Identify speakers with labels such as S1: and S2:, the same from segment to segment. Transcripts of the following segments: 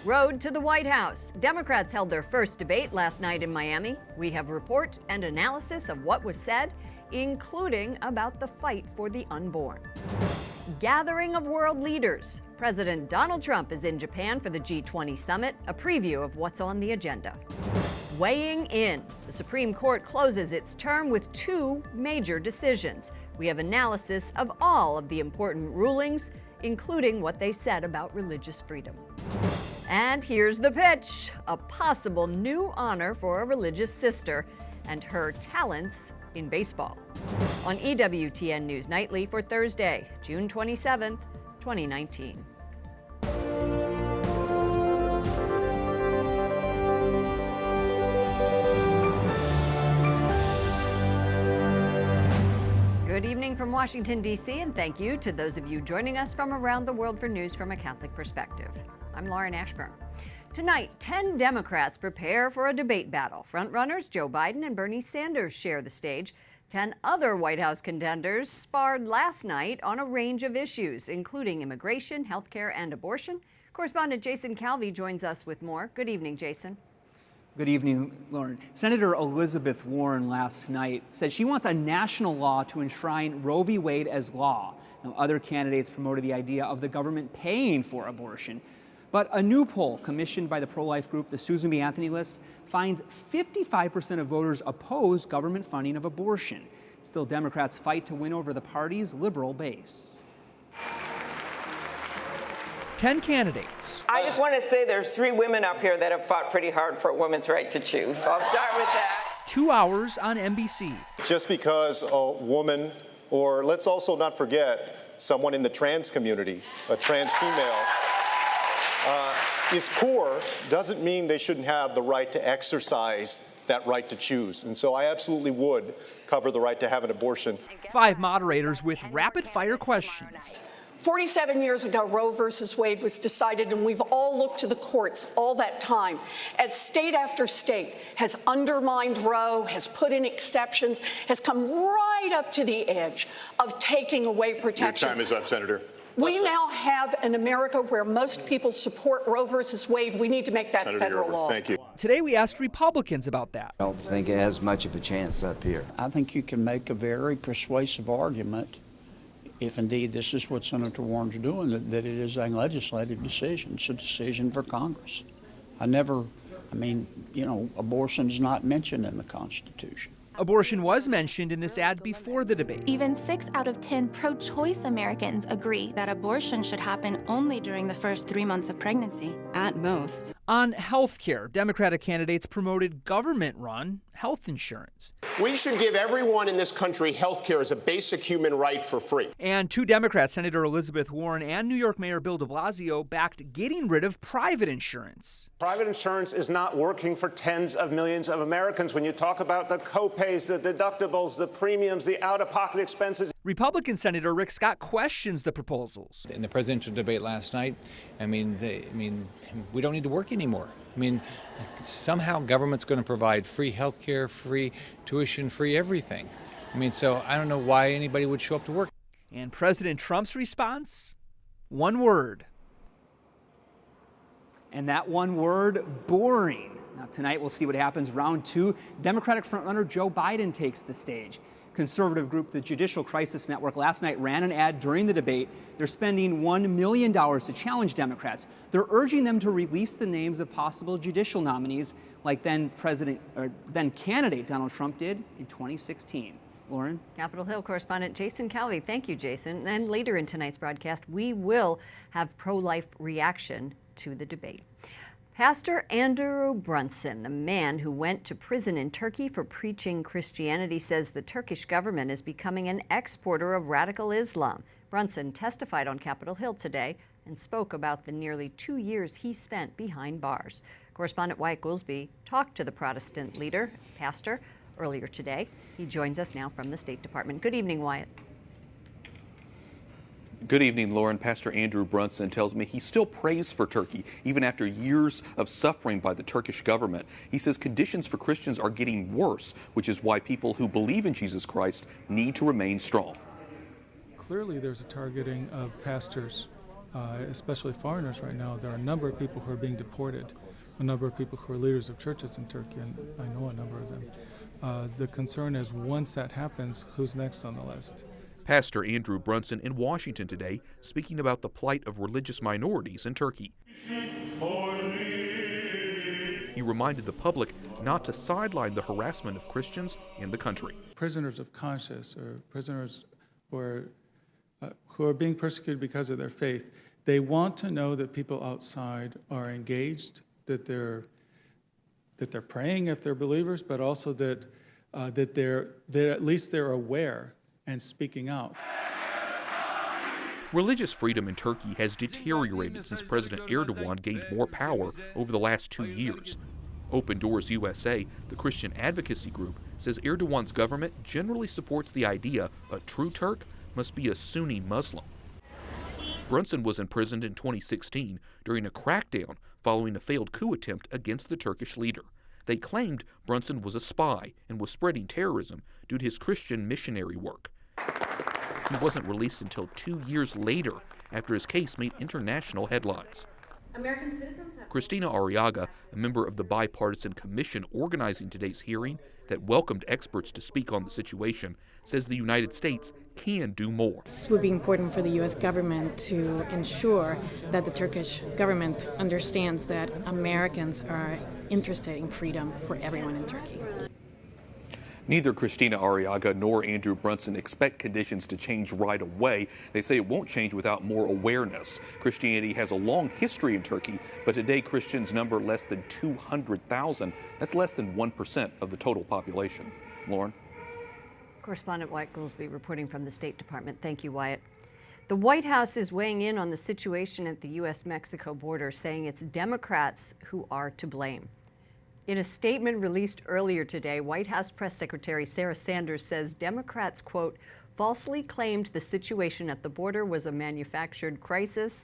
S1: Road to the White House. Democrats held their first debate last night in Miami. We have report and analysis of what was said, including about the fight for the unborn. Gathering of world leaders. President Donald Trump is in Japan for the G20 summit, a preview of what's on the agenda. Weighing in. The Supreme Court closes its term with two major decisions. We have analysis of all of the important rulings, including what they said about religious freedom. And here's the pitch, a possible new honor for a religious sister and her talents in baseball. On EWTN News Nightly for Thursday, June 27th, 2019. Good evening from Washington, D.C., and thank you to those of you joining us from around the world for news from a Catholic perspective. I'm Lauren Ashburn. Tonight, 10 Democrats prepare for a debate battle. Frontrunners Joe Biden and Bernie Sanders share the stage. 10 other White House contenders sparred last night on a range of issues, including immigration, health care, and abortion. Correspondent Jason Calvi joins us with more. Good evening, Jason.
S2: Good evening, Lauren. Senator Elizabeth Warren last night said she wants a national law to enshrine Roe v. Wade as law. Now, other candidates promoted the idea of the government paying for abortion. But a new poll commissioned by the pro-life group, the Susan B. Anthony List, finds 55% of voters oppose government funding of abortion. Still, Democrats fight to win over the party's liberal base.
S3: 10 candidates.
S4: I just want to say there's 3 women up here that have fought pretty hard for a woman's right to choose. So I'll start with that.
S3: 2 hours on NBC.
S5: Just because a woman, or let's also not forget, someone in the trans community, a trans female, is poor, doesn't mean they shouldn't have the right to exercise that right to choose. And so I absolutely would cover the right to have an abortion.
S3: 5 moderators with rapid-fire questions.
S6: 47 years ago, Roe versus Wade was decided, and we've all looked to the courts all that time as state after state has undermined Roe, has put in exceptions, has come right up to the edge of taking away protection.
S7: Your time is up, Senator.
S6: We now have an America where most people support Roe versus Wade. We need to make that
S7: Senator,
S6: federal law.
S7: Thank you.
S3: Today we asked Republicans about that.
S8: I don't think it has much of a chance up here.
S9: I think you can make a very persuasive argument, if indeed this is what Senator Warren's doing, that it is a legislative decision. It's a decision for Congress. Abortion's not mentioned in the Constitution.
S3: Abortion was mentioned in this ad before the debate.
S10: Even 6 out of 10 pro-choice Americans agree that abortion should happen only during the first 3 months of pregnancy, at most.
S3: On health care, Democratic candidates promoted government-run health insurance.
S7: We should give everyone in this country health care as a basic human right for free.
S3: And 2 Democrats, Senator Elizabeth Warren and New York Mayor Bill de Blasio, backed getting rid of private insurance.
S11: Private insurance is not working for tens of millions of Americans. When you talk about the copays, the deductibles, the premiums, the out-of-pocket expenses.
S3: Republican Senator Rick Scott questions the proposals.
S12: In the presidential debate last night, we don't need to work anymore. Somehow government's going to provide free health care, free tuition, free everything. So I don't know why anybody would show up to work.
S3: And President Trump's response? One word.
S2: And that one word, boring. Now tonight we'll see what happens. Round 2, Democratic frontrunner Joe Biden takes the stage. Conservative group, the Judicial Crisis Network, last night ran an ad during the debate. They're spending $1 million to challenge Democrats. They're urging them to release the names of possible judicial nominees like then candidate Donald Trump did in 2016. Lauren?
S1: Capitol Hill correspondent Jason Calvi. Thank you, Jason. And later in tonight's broadcast, we will have pro-life reaction to the debate. Pastor Andrew Brunson, the man who went to prison in Turkey for preaching Christianity, says the Turkish government is becoming an exporter of radical Islam. Brunson testified on Capitol Hill today and spoke about the nearly 2 years he spent behind bars. Correspondent Wyatt Goolsbee talked to the Protestant leader, pastor, earlier today. He joins us now from the State Department. Good evening, Wyatt.
S13: Good evening, Lauren. Pastor Andrew Brunson tells me he still prays for Turkey, even after years of suffering by the Turkish government. He says conditions for Christians are getting worse, which is why people who believe in Jesus Christ need to remain strong.
S14: Clearly, there's a targeting of pastors especially foreigners right now. There are a number of people who are being deported, a number of people who are leaders of churches in Turkey, and I know a number of them. The concern is once that happens, who's next on the list?
S13: Pastor Andrew Brunson in Washington today speaking about the plight of religious minorities in Turkey. He reminded the public not to sideline the harassment of Christians in the country.
S14: Prisoners of conscience or prisoners who are being persecuted because of their faith, they want to know that people outside are engaged, that they're praying if they're believers, but also that at least they're aware and speaking out.
S13: Religious freedom in Turkey has deteriorated since President Erdogan gained more power over the last 2 years. Open Doors USA, the Christian advocacy group, says Erdogan's government generally supports the idea a true Turk must be a Sunni Muslim. Brunson was imprisoned in 2016 during a crackdown following a failed coup attempt against the Turkish leader. They claimed Brunson was a spy and was spreading terrorism due to his Christian missionary work. He wasn't released until 2 years later after his case made international headlines.
S15: American citizens have...
S13: Christina Arriaga, a member of the bipartisan commission organizing today's hearing that welcomed experts to speak on the situation, says the United States can do more.
S15: It would be important for the U.S. government to ensure that the Turkish government understands that Americans are interested in freedom for everyone in Turkey.
S13: Neither Christina Arriaga nor Andrew Brunson expect conditions to change right away. They say it won't change without more awareness. Christianity has a long history in Turkey, but today Christians number less than 200,000. That's less than 1% of the total population. Lauren?
S1: Correspondent Wyatt Goolsby reporting from the State Department. Thank you, Wyatt. The White House is weighing in on the situation at the U.S.-Mexico border, saying it's Democrats who are to blame. In a statement released earlier today, White House Press Secretary Sarah Sanders says Democrats, quote, falsely claimed the situation at the border was a manufactured crisis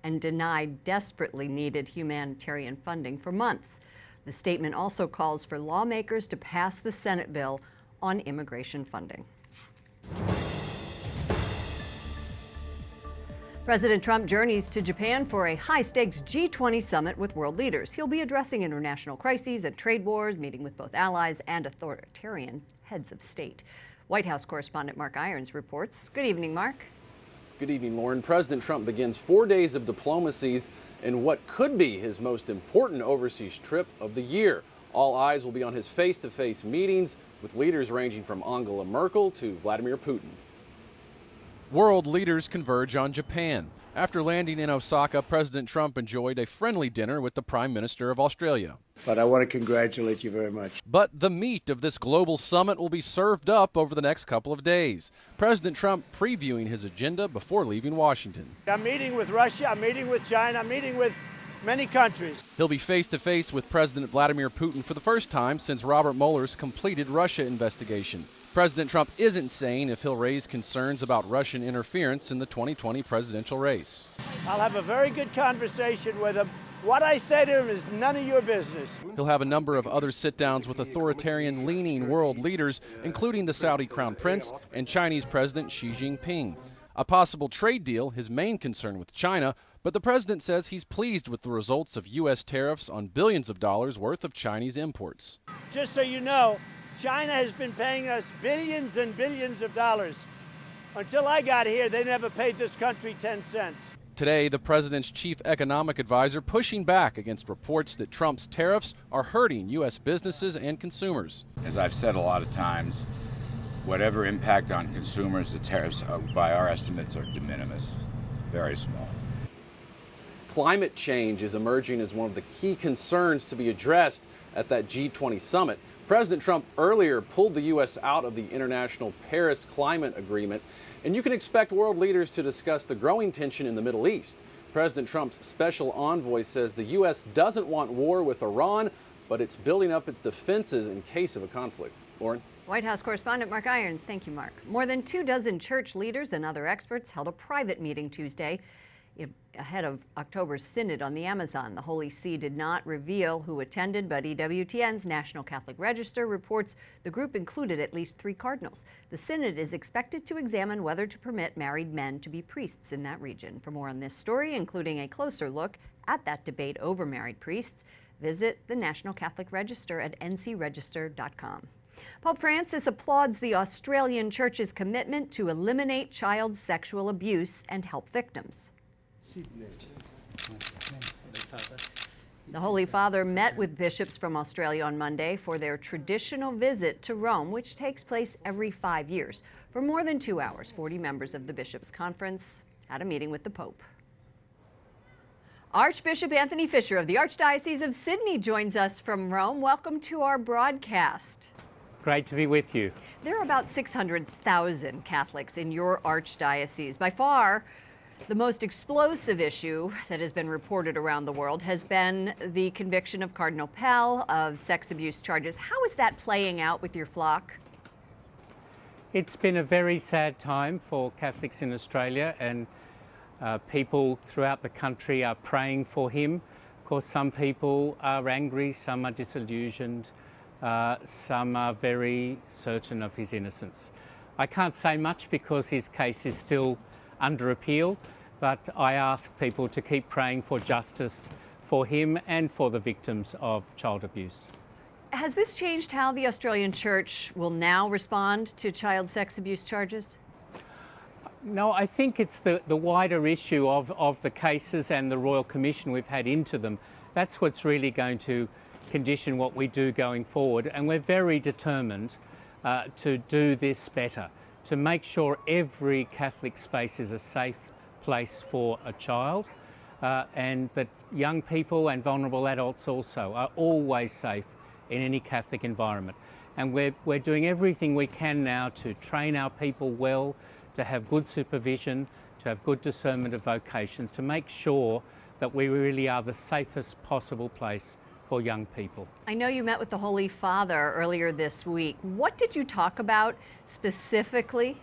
S1: and denied desperately needed humanitarian funding for months. The statement also calls for lawmakers to pass the Senate bill on immigration funding. President Trump journeys to Japan for a high-stakes G20 summit with world leaders. He'll be addressing international crises and trade wars, meeting with both allies and authoritarian heads of state. White House correspondent Mark Irons reports. Good evening, Mark.
S16: Good evening, Lauren. President Trump begins 4 days of diplomacies in what could be his most important overseas trip of the year. All eyes will be on his face-to-face meetings with leaders ranging from Angela Merkel to Vladimir Putin.
S17: World leaders converge on Japan. After landing in Osaka, President Trump enjoyed a friendly dinner with the Prime Minister of Australia.
S18: But I want to congratulate you very much.
S17: But the meat of this global summit will be served up over the next couple of days. President Trump previewing his agenda before leaving Washington.
S18: I'm meeting with Russia, I'm meeting with China, I'm meeting with many countries.
S17: He'll be face-to-face with President Vladimir Putin for the first time since Robert Mueller's completed Russia investigation. President Trump isn't saying if he'll raise concerns about Russian interference in the 2020 presidential race.
S18: I'll have a very good conversation with him. What I say to him is none of your business.
S17: He'll have a number of other sit-downs with authoritarian-leaning world leaders, including the Saudi Crown Prince and Chinese President Xi Jinping. A possible trade deal, his main concern with China, but the president says he's pleased with the results of U.S. tariffs on billions of dollars worth of Chinese imports.
S18: Just so you know, China has been paying us billions and billions of dollars. Until I got here, they never paid this country 10 cents.
S17: Today, the president's chief economic advisor pushing back against reports that Trump's tariffs are hurting U.S. businesses and consumers.
S19: As I've said a lot of times, whatever impact on consumers the tariffs, by our estimates, are de minimis, very small.
S16: Climate change is emerging as one of the key concerns to be addressed at that G20 summit. President Trump earlier pulled the U.S. out of the international Paris Climate Agreement, and you can expect world leaders to discuss the growing tension in the Middle East. President Trump's special envoy says the U.S. doesn't want war with Iran, but it's building up its defenses in case of a conflict. Lauren?
S1: White House correspondent Mark Irons. Thank you, Mark. More than 24 church leaders and other experts held a private meeting Tuesday ahead of October's synod on the Amazon. The Holy See did not reveal who attended, but EWTN's National Catholic Register reports the group included at least 3 cardinals. The synod is expected to examine whether to permit married men to be priests in that region. For more on this story, including a closer look at that debate over married priests, visit the National Catholic Register at ncregister.com. Pope Francis applauds the Australian Church's commitment to eliminate child sexual abuse and help victims. The Holy Father met with bishops from Australia on Monday for their traditional visit to Rome, which takes place every 5 years. For more than 2 hours, 40 members of the Bishops' Conference had a meeting with the Pope. Archbishop Anthony Fisher of the Archdiocese of Sydney joins us from Rome. Welcome to our broadcast.
S20: Great to be with you.
S1: There are about 600,000 Catholics in your archdiocese. By far, the most explosive issue that has been reported around the world has been the conviction of Cardinal Pell of sex abuse charges. How is that playing out with your flock?
S20: It's been a very sad time for Catholics in Australia, and people throughout the country are praying for him. Of course, some people are angry, some are disillusioned. Some are very certain of his innocence. I can't say much because his case is still under appeal, but I ask people to keep praying for justice for him and for the victims of child abuse.
S1: Has this changed how the Australian Church will now respond to child sex abuse charges?
S20: No, I think it's the wider issue of the cases and the Royal Commission we've had into them. That's what's really going to condition what we do going forward, and we're very determined to do this better, to make sure every Catholic space is a safe place for a child, and that young people and vulnerable adults also are always safe in any Catholic environment. And we're doing everything we can now to train our people well, to have good supervision, to have good discernment of vocations, to make sure that we really are the safest possible place for young people.
S1: I know you met with the Holy Father earlier this week. What did you talk about specifically?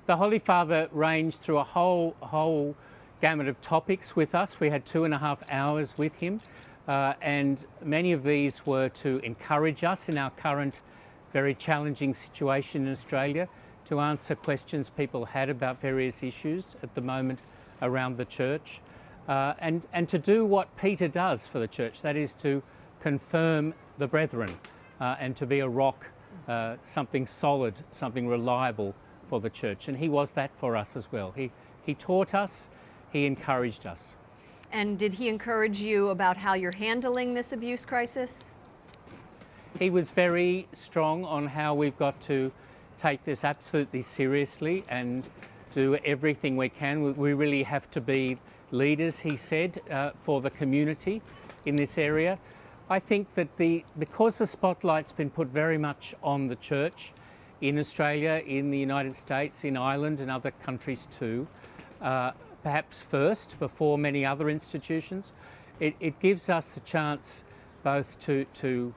S20: The Holy Father ranged through a whole gamut of topics with us. We had 2.5 hours with him, and many of these were to encourage us in our current very challenging situation in Australia, to answer questions people had about various issues at the moment around the Church. And to do what Peter does for the Church, that is to confirm the brethren and to be a rock, something solid, something reliable for the Church. And he was that for us as well. He taught us, he encouraged us.
S1: And did he encourage you about how you're handling this abuse crisis?
S20: He was very strong on how we've got to take this absolutely seriously and do everything we can. We really have to be leaders, he said, for the community in this area. I think that because the spotlight's been put very much on the Church in Australia, in the United States, in Ireland and other countries too, perhaps first before many other institutions, it gives us a chance both to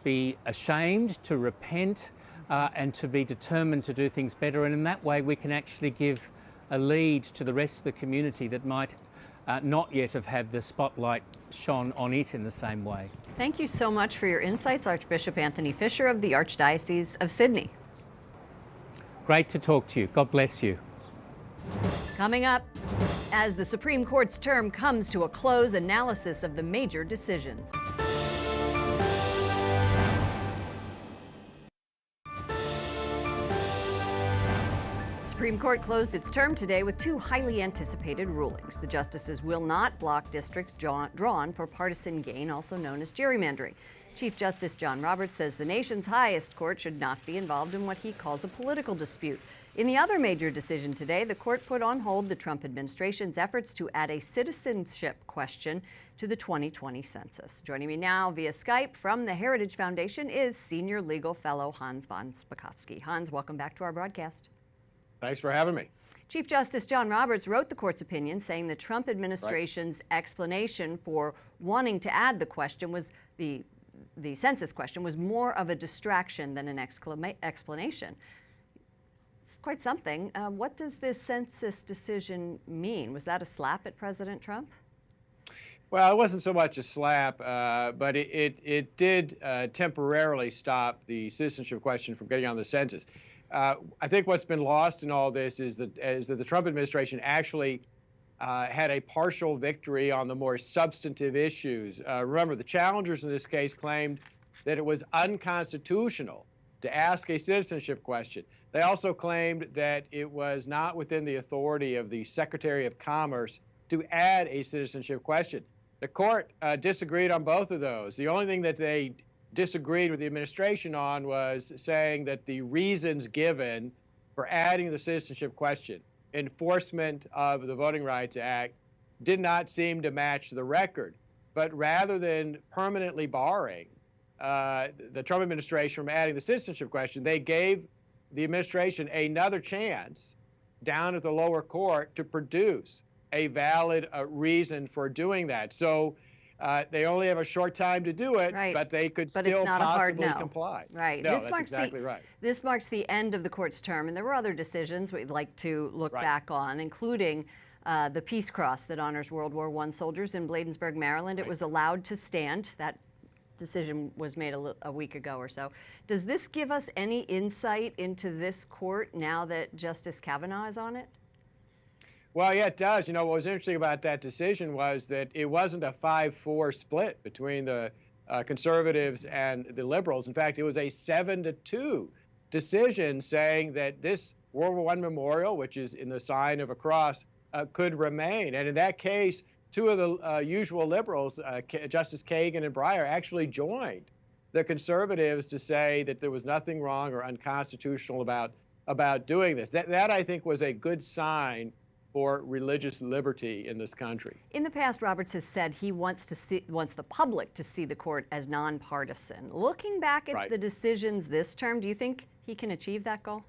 S20: be ashamed, to repent, and to be determined to do things better. And in that way we can actually give a lead to the rest of the community that might not yet have had the spotlight shone on it in the same way.
S1: Thank you so much for your insights, Archbishop Anthony Fisher of the Archdiocese of Sydney.
S20: Great to talk to you. God bless you.
S1: Coming up, as the Supreme Court's term comes to a close, analysis of the major decisions. The Supreme Court closed its term today with 2 highly anticipated rulings. The justices will not block districts drawn for partisan gain, also known as gerrymandering. Chief Justice John Roberts says the nation's highest court should not be involved in what he calls a political dispute. In the other major decision today, the court put on hold the Trump administration's efforts to add a citizenship question to the 2020 census. Joining me now via Skype from the Heritage Foundation is senior legal fellow Hans von Spakovsky. Hans, welcome back to our broadcast.
S21: Thanks for having me.
S1: Chief Justice John Roberts wrote the court's opinion saying the Trump administration's explanation for wanting to add the question was the census question was more of a distraction than an explanation. quite something. What does this census decision mean? Was that a slap at President Trump?
S21: Well, it wasn't so much a slap, but it did temporarily stop the citizenship question from getting on the census. I think what's been lost in all this is that the Trump administration actually had a partial victory on the more substantive issues. Remember, the challengers in this case claimed that it was unconstitutional to ask a citizenship question. They also claimed that it was not within the authority of the Secretary of Commerce to add a citizenship question. The court disagreed on both of those. The only thing that they disagreed with the administration on was saying that the reasons given for adding the citizenship question, enforcement of the Voting Rights Act, did not seem to match the record. But rather than permanently barring the Trump administration from adding the citizenship question, they gave the administration another chance down at the lower court to produce a valid reason for doing that. So they only have a short time to do it,
S1: right.
S21: but they could
S1: but
S21: still
S1: it's not
S21: possibly
S1: a hard no.
S21: comply.
S1: Right.
S21: No,
S1: this
S21: that's
S1: marks
S21: exactly right.
S1: This marks the end of the court's term, and there were other decisions we'd like to look back on, including the Peace Cross that honors World War I soldiers in Bladensburg, Maryland. It was allowed to stand. That decision was made a week ago or so. Does this give us any insight into this court now that Justice Kavanaugh is on it?
S21: Well, yeah, it does. You know, what was interesting about that decision was that it wasn't a 5-4 split between the conservatives and the liberals. In fact, it was a 7-2 decision saying that this World War I memorial, which is in the sign of a cross, could remain. And in that case, two of the usual liberals, Justice Kagan and Breyer, actually joined the conservatives to say that there was nothing wrong or unconstitutional about doing this. That I think was a good sign for religious liberty in this country.
S1: In the past, Roberts has said he wants the public to see the court as nonpartisan. Looking back at the decisions this term, do you think he can achieve that goal?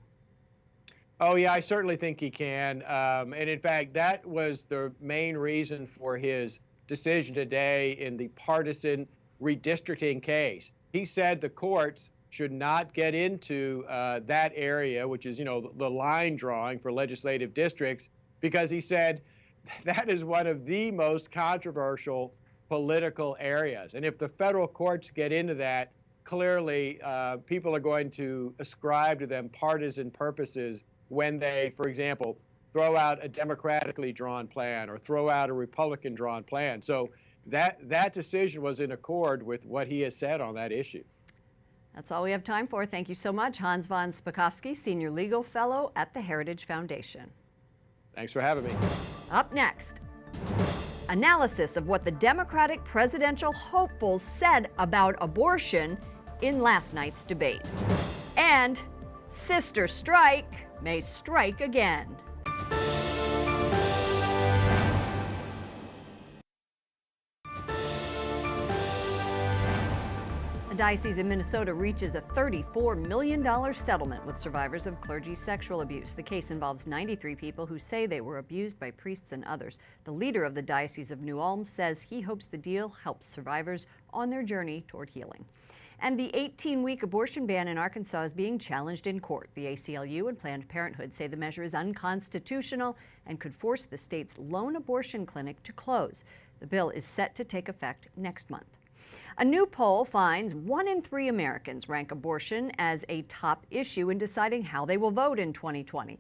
S21: Oh, yeah, I certainly think he can. And in fact, that was the main reason for his decision today in the partisan redistricting case. He said the courts should not get into that area, which is, you know, the line drawing for legislative districts, because he said that is one of the most controversial political areas. And if the federal courts get into that, clearly people are going to ascribe to them partisan purposes when they, for example, throw out a democratically drawn plan or throw out a Republican drawn plan. So that decision was in accord with what he has said on that issue.
S1: That's all we have time for. Thank you so much, Hans von Spakovsky, Senior Legal Fellow at the Heritage Foundation.
S21: Thanks for having me.
S1: Up next, analysis of what the Democratic presidential hopefuls said about abortion in last night's debate. And sister strike may strike again. The Diocese of Minnesota reaches a $34 million settlement with survivors of clergy sexual abuse. The case involves 93 people who say they were abused by priests and others. The leader of the Diocese of New Ulm says he hopes the deal helps survivors on their journey toward healing. And the 18-week abortion ban in Arkansas is being challenged in court. The ACLU and Planned Parenthood say the measure is unconstitutional and could force the state's lone abortion clinic to close. The bill is set to take effect next month. A new poll finds 1 in 3 Americans rank abortion as a top issue in deciding how they will vote in 2020.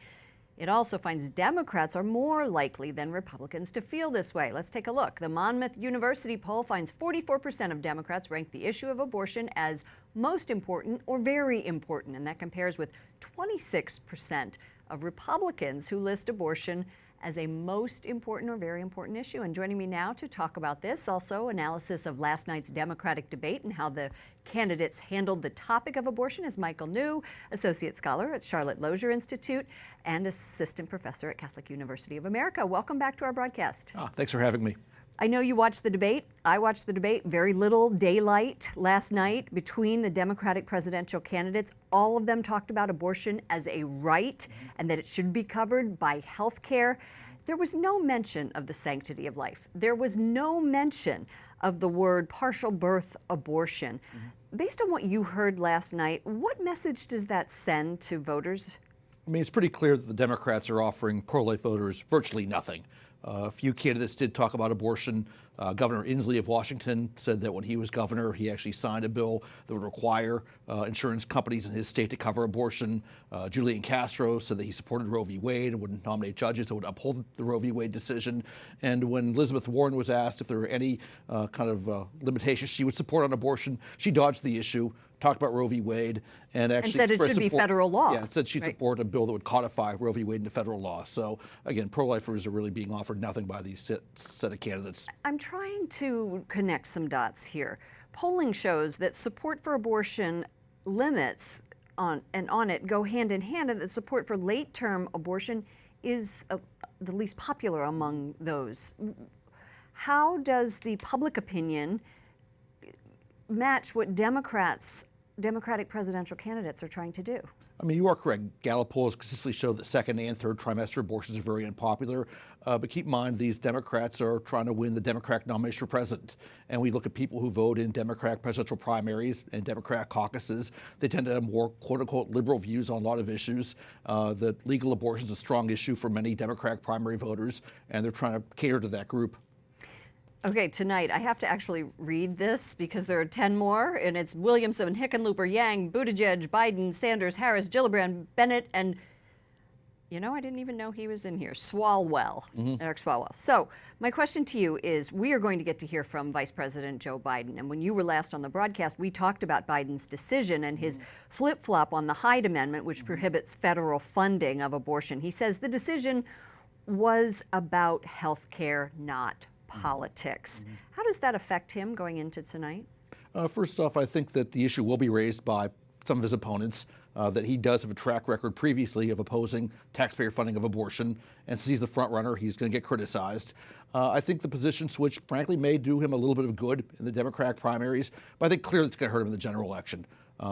S1: It also finds Democrats are more likely than Republicans to feel this way. Let's take a look. The Monmouth University poll finds 44% of Democrats rank the issue of abortion as most important or very important, and that compares with 26% of Republicans who list abortion as a most important or very important issue. And joining me now to talk about this, also analysis of last night's Democratic debate and how the candidates handled the topic of abortion, is Michael New, Associate Scholar at Charlotte Lozier Institute and Assistant Professor at Catholic University of America. Welcome back to our broadcast.
S4: Thanks for having me.
S1: I know you watched the debate. I watched the debate. Very little daylight last night between the Democratic presidential candidates. All of them talked about abortion as a right and that it should be covered by health care. There was no mention of the sanctity of life. There was no mention of the word partial birth abortion. Based on what you heard last night, what message does that send to voters?
S4: I mean, it's pretty clear that the Democrats are offering pro-life voters virtually nothing. A few candidates did talk about abortion. Governor Inslee of Washington said that when he was governor, he actually signed a bill that would require insurance companies in his state to cover abortion. Julian Castro said that he supported Roe v. Wade and would nominate judges that would uphold the Roe v. Wade decision. And when Elizabeth Warren was asked if there were any kind of limitations she would support on abortion, she dodged the issue, talked about Roe v. Wade, and actually
S1: said it should be federal law.
S4: Yeah, said she'd support a bill that would codify Roe v. Wade into federal law. So again, pro-lifers are really being offered nothing by these set of candidates.
S1: I'm trying to connect some dots here. Polling shows that support for abortion limits on it go hand in hand, and that support for late-term abortion is the least popular among those. How does the public opinion match what Democratic presidential candidates are trying to do?
S4: I mean, you are correct. Gallup polls consistently show that second and third trimester abortions are very unpopular. But keep in mind, these Democrats are trying to win the Democratic nomination for president. And we look at people who vote in Democratic presidential primaries and Democratic caucuses. They tend to have more, quote unquote, liberal views on a lot of issues. That legal abortion is a strong issue for many Democratic primary voters, and they're trying to cater to that group.
S1: Okay, tonight I have to actually read this because there are 10 more, and it's Williamson, Hickenlooper, Yang, Buttigieg, Biden, Sanders, Harris, Gillibrand, Bennett, and I didn't even know he was in here, Swalwell, Eric Swalwell. So my question to you is, we are going to get to hear from Vice President Joe Biden, and when you were last on the broadcast, we talked about Biden's decision and his flip-flop on the Hyde Amendment, which prohibits federal funding of abortion. He says the decision was about health care, not politics. How does that affect him going into tonight?
S4: First off, I think that the issue will be raised by some of his opponents, that he does have a track record previously of opposing taxpayer funding of abortion, and since he's the front runner, he's going to get criticized. I think the position switch, frankly, may do him a little bit of good in the Democratic primaries, but I think clearly it's going to hurt him in the general election.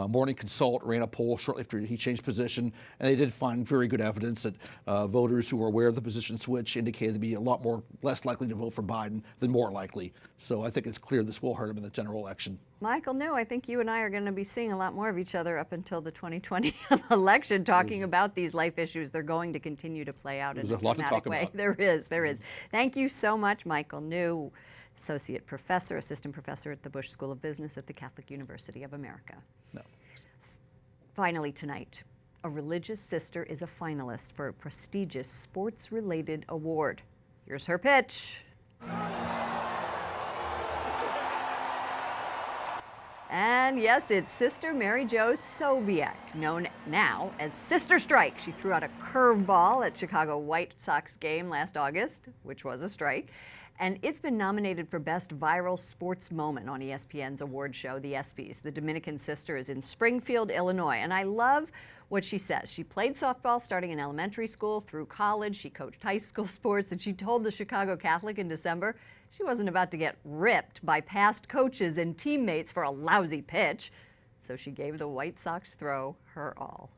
S4: Morning Consult ran a poll shortly after he changed position, and they did find very good evidence that voters who were aware of the position switch indicated to be less likely to vote for Biden than more likely. So I think it's clear this will hurt him in the general election.
S1: Michael, no, I think you and I are going to be seeing a lot more of each other up until the 2020 election, talking about these life issues. They're going to continue to play out in a dramatic way. There is. Thank you so much, Michael New, Associate Professor, Assistant Professor at the Bush School of Business at the Catholic University of America.
S4: No.
S1: Finally tonight, a religious sister is a finalist for a prestigious sports-related award. Here's her pitch. And yes, it's Sister Mary Jo Sobiek, known now as Sister Strike. She threw out a curveball at Chicago White Sox game last August, which was a strike. And it's been nominated for Best Viral Sports Moment on ESPN's award show, The ESPYs. The Dominican sister is in Springfield, Illinois. And I love what she says. She played softball starting in elementary school through college. She coached high school sports. And she told the Chicago Catholic in December she wasn't about to get ripped by past coaches and teammates for a lousy pitch. So she gave the White Sox throw her all.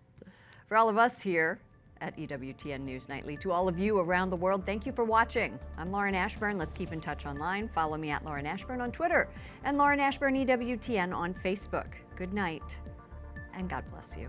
S1: For all of us here at EWTN News Nightly, to all of you around the world, thank you for watching. I'm Lauren Ashburn. Let's keep in touch online. Follow me at Lauren Ashburn on Twitter and Lauren Ashburn EWTN on Facebook. Good night, and God bless you.